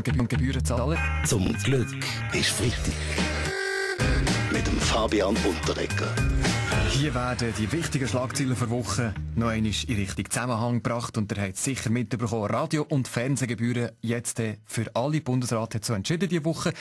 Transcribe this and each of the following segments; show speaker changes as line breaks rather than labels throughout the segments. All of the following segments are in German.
und Gebühren zahlen.
Zum Glück ist Freitag. Mit dem Fabian Unterreger.
Hier werden die wichtigen Schlagzeilen der Woche noch einmal in Richtung Zusammenhang gebracht und ihr habt es sicher mitbekommen. Radio- und Fernsehgebühren jetzt für alle. Bundesrat hat so entschieden diese Woche.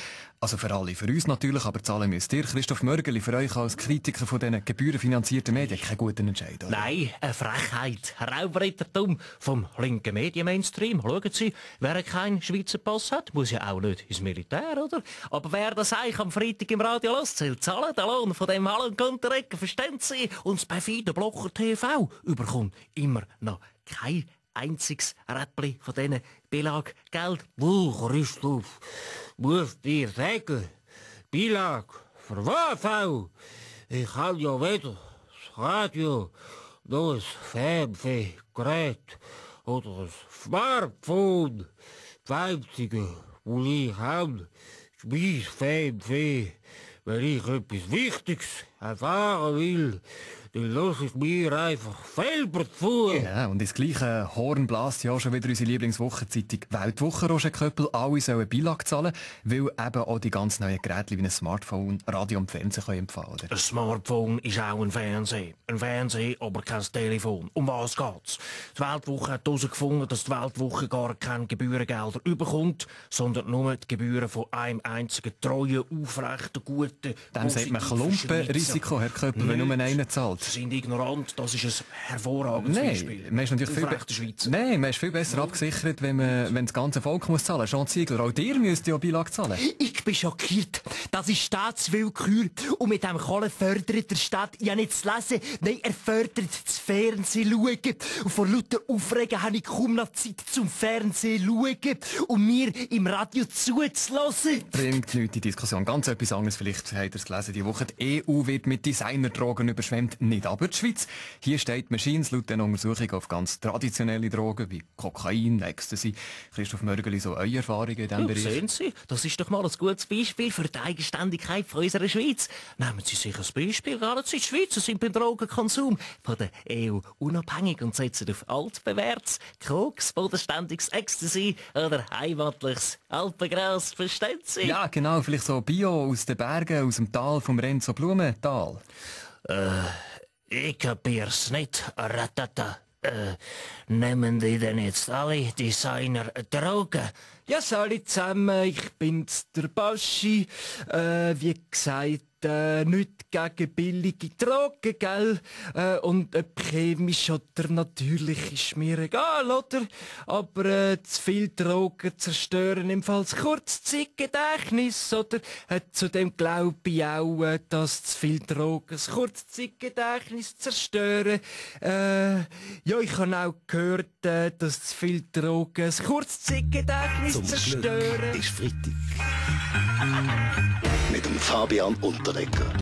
Also für alle, für uns natürlich, aber zahlen müsst ihr. Christoph Mörgeli, für euch als Kritiker von diesen gebührenfinanzierten Medien kein guter Entscheid, oder?
Nein, eine Frechheit. Raubrittertum vom linken Medien-Mainstream. Schauen Sie, wer keinen Schweizer Pass hat, muss ja auch nicht ins Militär, oder? Aber wer das eigentlich am Freitag im Radio lässt, soll zahlen. Der Lohn von dem Hallen Unterreger, verstehen Sie? Und das perfide Blocher TV überkommt immer noch kein einziges Räppli von diesen Billag-Geld. Christoph, muss dir sagen, Beilage, für was auch? Ich habe ja weder das Radio, noch ein Fernsehgerät oder ein Smartphone. Das Einzige, was ich habe, ist mein Fernsehen. Wenn ich etwas Wichtiges erfahren will, dann lasse ich mir einfach selber zu.
Ja, und ins gleiche Horn bläst ja auch schon wieder unsere Lieblingswochenzeitung Weltwoche, Roger Köppel. Alle sollen Beilage zahlen, weil eben auch die ganz neuen Geräte wie ein Smartphone, Radio und Fernsehen können empfehlen.
Ein Smartphone ist auch ein Fernseher. Ein Fernseher, aber kein Telefon. Um was geht's? Die Weltwoche hat herausgefunden, dass die Weltwoche gar keine Gebührengelder überkommt, sondern nur die Gebühren von einem einzigen treuen, aufrechten, guten,
Dem sagt man Klumpenrisiko, Herr Köppel, wenn nur einer zahlt.
Sie sind ignorant, das ist ein hervorragendes Beispiel.
Man ist natürlich man ist viel besser abgesichert, wenn das ganze Volk muss zahlen. Jean Ziegler, auch ihr müsst ja Beilage zahlen.
Ich bin schockiert. Das ist Staatswillkür. Und mit dem Kohle fördert der Staat ja nicht zu lesen, nein, er fördert das Fernsehen schauen. Und vor lauter Aufregen habe ich kaum noch Zeit zum Fernsehen schauen und mir im Radio zuzulassen.
Bringt nichts die Diskussion. Ganz etwas anderes, vielleicht habt ihr es gelesen diese Woche. Die EU wird mit Designerdrogen überschwemmt, nicht aber die Schweiz. Hier steht Machines laut einer Untersuchung auf ganz traditionelle Drogen wie Kokain, Ecstasy. Christoph Mörgeli, so eure Erfahrungen in diesem Bereich?
Sehen Sie, das ist doch mal ein gutes Beispiel für die Eigenständigkeit von unserer Schweiz. Nehmen Sie sich ein Beispiel, gerade die Schweizer sind beim Drogenkonsum von der EU unabhängig und setzen auf altbewährtes Koks, bodenständiges Ecstasy oder heimatliches Alpengras, verstehen Sie?
Ja, genau, vielleicht so Bio aus den Bergen, aus dem Tal vom Renzo Blumenthal.
Ich kapier's nicht, Ratata. Nehmen die denn jetzt alle Designer Drogen?
Ja, alle zusammen, ich bin's, der Baschi. Wie gesagt, nicht gegen billige Drogen, gell? Und ob chemisch oder natürlich ist mir egal, oder? Aber zu viel Drogen zerstören im Fall das Kurzzeitgedächtnis, oder? Zudem glaube ich auch, dass zu viel Drogen das Kurzzeitgedächtnis zerstören. Ja, ich habe auch gehört, dass zu viel Drogen das Kurzzeitgedächtnis
Zum
zerstören.
Glück ist Freitag. Mit dem Fabian Unterreger.